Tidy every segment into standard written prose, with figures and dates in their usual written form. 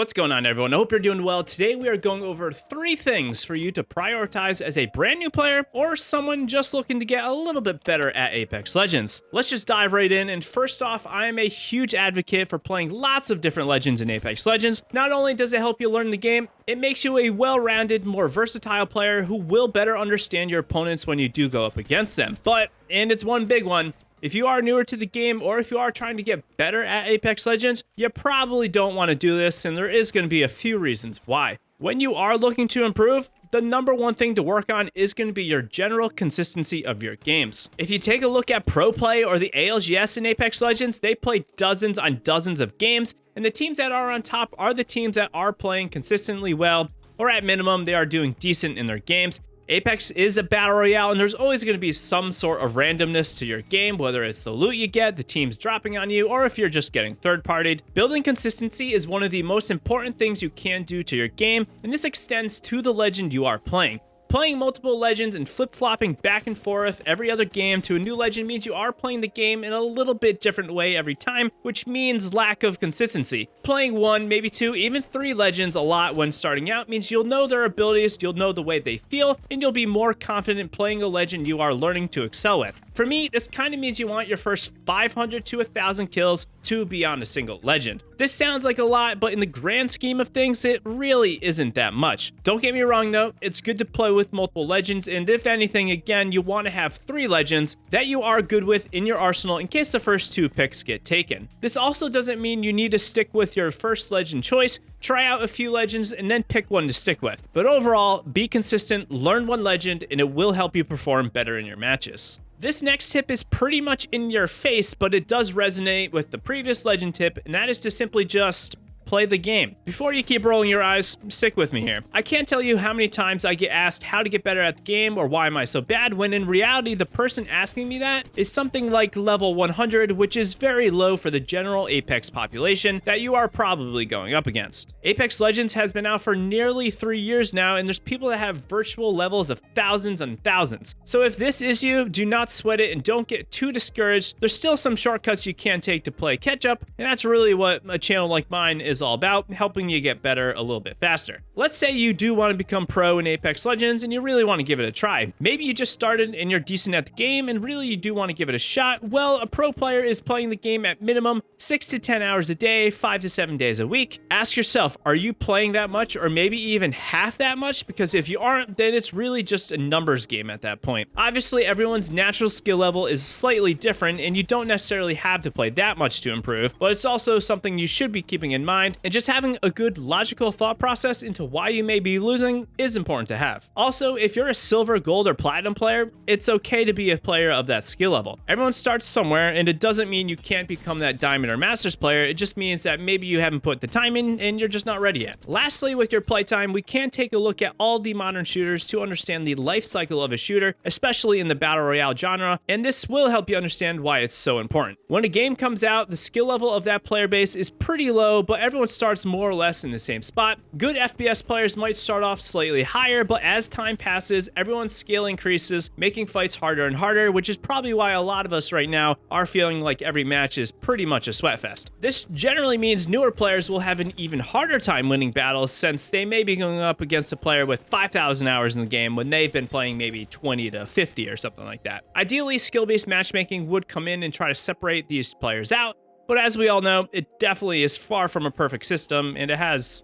What's going on, everyone? I hope you're doing well. Today we are going over 3 things for you to prioritize as a brand new player or someone just looking to get a little bit better at Apex Legends. Let's just dive right in, and first off, I am a huge advocate for playing lots of different legends in Apex Legends. Not only does it help you learn the game, it makes you a well-rounded, more versatile player who will better understand your opponents when you do go up against them. But, and it's one big one, if you are newer to the game or if you are trying to get better at Apex Legends, you probably don't want to do this, and there is going to be a few reasons why. When you are looking to improve, the number one thing to work on is going to be your general consistency of your games. If you take a look at Pro Play or the ALGS in Apex Legends, they play dozens on dozens of games, and the teams that are on top are the teams that are playing consistently well, or at minimum, they are doing decent in their games. Apex is a battle royale, and there's always going to be some sort of randomness to your game, whether it's the loot you get, the teams dropping on you, or if you're just getting third-partied. Building consistency is one of the most important things you can do to your game, and this extends to the legend you are playing. Playing multiple legends and flip-flopping back and forth every other game to a new legend means you are playing the game in a little bit different way every time, which means lack of consistency. Playing 1, maybe 2, even 3 legends a lot when starting out means you'll know their abilities, you'll know the way they feel, and you'll be more confident playing a legend you are learning to excel with. For me, this kind of means you want your first 500 to 1,000 kills to be on a single legend. This sounds like a lot, but in the grand scheme of things, it really isn't that much. Don't get me wrong though, it's good to play with multiple legends, and if anything, again, you want to have 3 legends that you are good with in your arsenal in case the first 2 picks get taken. This also doesn't mean you need to stick with your first legend choice. Try out a few legends and then pick one to stick with. But overall, be consistent, learn one legend, and it will help you perform better in your matches. This next tip is pretty much in your face, but it does resonate with the previous legend tip, and that is to simply just play the game. Before you keep rolling your eyes, stick with me here. I can't tell you how many times I get asked how to get better at the game or why am I so bad, when in reality the person asking me that is something like level 100, which is very low for the general Apex population that you are probably going up against. Apex Legends has been out for nearly 3 years now, and there's people that have virtual levels of thousands and thousands. So if this is you, do not sweat it and don't get too discouraged. There's still some shortcuts you can take to play catch up, and that's really what a channel like mine is all about, helping you get better a little bit faster. Let's say you do want to become pro in Apex Legends and you really want to give it a try. Maybe you just started and you're decent at the game and really you do want to give it a shot. Well, a pro player is playing the game at minimum 6 to 10 hours a day, 5 to 7 days a week. Ask yourself, are you playing that much or maybe even half that much? Because if you aren't, then it's really just a numbers game at that point. Obviously, everyone's natural skill level is slightly different and you don't necessarily have to play that much to improve, but it's also something you should be keeping in mind. And just having a good logical thought process into why you may be losing is important to have. Also, if you're a silver, gold, or platinum player, it's okay to be a player of that skill level. Everyone starts somewhere, and it doesn't mean you can't become that diamond or masters player. It just means that maybe you haven't put the time in and you're just not ready yet. Lastly, with your playtime, we can take a look at all the modern shooters to understand the life cycle of a shooter, especially in the battle royale genre, and this will help you understand why it's so important. When a game comes out, the skill level of that player base is pretty low, but everyone starts more or less in the same spot. Good FPS players might start off slightly higher, but as time passes, everyone's skill increases, making fights harder and harder, which is probably why a lot of us right now are feeling like every match is pretty much a sweatfest. This generally means newer players will have an even harder time winning battles, since they may be going up against a player with 5,000 hours in the game when they've been playing maybe 20 to 50 or something like that. Ideally, skill-based matchmaking would come in and try to separate these players out, but as we all know, it definitely is far from a perfect system, and it has,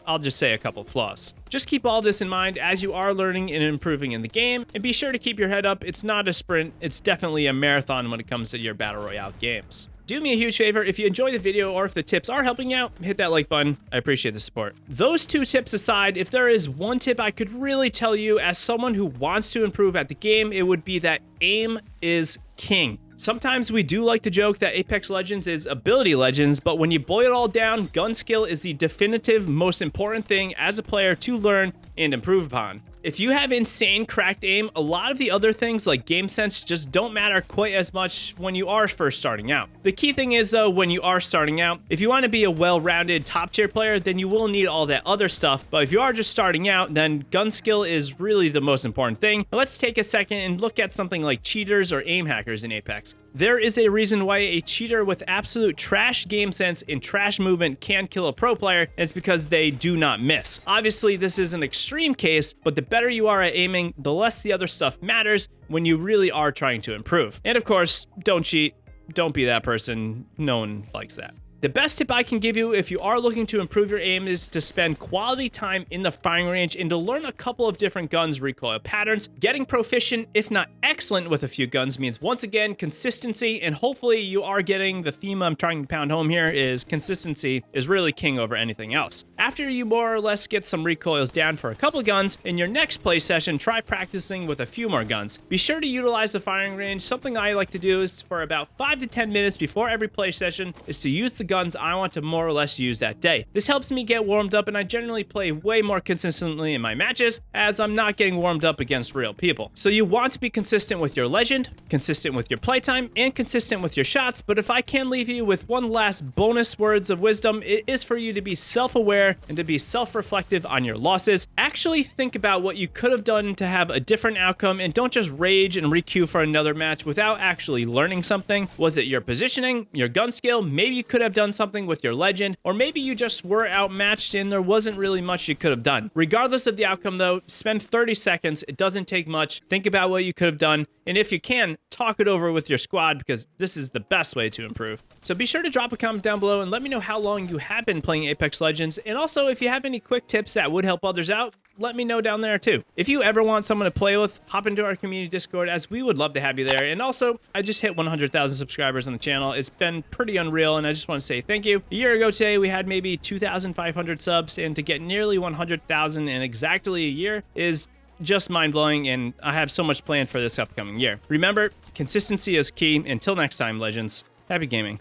I'll just say, a couple flaws. Just keep all this in mind as you are learning and improving in the game, and be sure to keep your head up. It's not a sprint, it's definitely a marathon when it comes to your battle royale games. Do me a huge favor, if you enjoy the video or if the tips are helping you out, hit that like button. I appreciate the support. Those 2 tips aside, if there is one tip I could really tell you as someone who wants to improve at the game, it would be that aim is king. Sometimes we do like to joke that Apex Legends is ability legends, but when you boil it all down, gun skill is the definitive most important thing as a player to learn and improve upon. If you have insane cracked aim, a lot of the other things like game sense just don't matter quite as much when you are first starting out. The key thing is though, when you are starting out, if you want to be a well-rounded top tier player, then you will need all that other stuff. But if you are just starting out, then gun skill is really the most important thing. Now let's take a second and look at something like cheaters or aim hackers in Apex. There is a reason why a cheater with absolute trash game sense and trash movement can kill a pro player, and it's because they do not miss. Obviously, this is an extreme case, but the better you are at aiming, the less the other stuff matters when you really are trying to improve. And of course, don't cheat. Don't be that person. No one likes that. The best tip I can give you if you are looking to improve your aim is to spend quality time in the firing range and to learn a couple of different guns' recoil patterns. Getting proficient, if not excellent with a few guns, means once again consistency, and hopefully you are getting the theme I'm trying to pound home here is consistency is really king over anything else. After you more or less get some recoils down for a couple guns, in your next play session, try practicing with a few more guns. Be sure to utilize the firing range. Something I like to do is for about 5 to 10 minutes before every play session is to use the guns I want to more or less use that day. This helps me get warmed up, and I generally play way more consistently in my matches as I'm not getting warmed up against real people. So you want to be consistent with your legend, consistent with your playtime, and consistent with your shots, but if I can leave you with one last bonus words of wisdom, it is for you to be self-aware and to be self-reflective on your losses. Actually think about what you could have done to have a different outcome, and don't just rage and re-queue for another match without actually learning something. Was it your positioning, your gun skill? Maybe you could have done something with your legend, or maybe you just were outmatched and there wasn't really much you could have done. Regardless of the outcome though, spend 30 seconds. It doesn't take much. Think about what you could have done, and if you can, talk it over with your squad because this is the best way to improve. So be sure to drop a comment down below and let me know how long you have been playing Apex Legends, and also if you have any quick tips that would help others out, let me know down there too. If you ever want someone to play with, hop into our community Discord as we would love to have you there. And also, I just hit 100,000 subscribers on the channel. It's been pretty unreal, and I just want to say thank you. A year ago today, we had maybe 2,500 subs, and to get nearly 100,000 in exactly a year is just mind-blowing, and I have so much planned for this upcoming year. Remember, consistency is key. Until next time, Legends, happy gaming.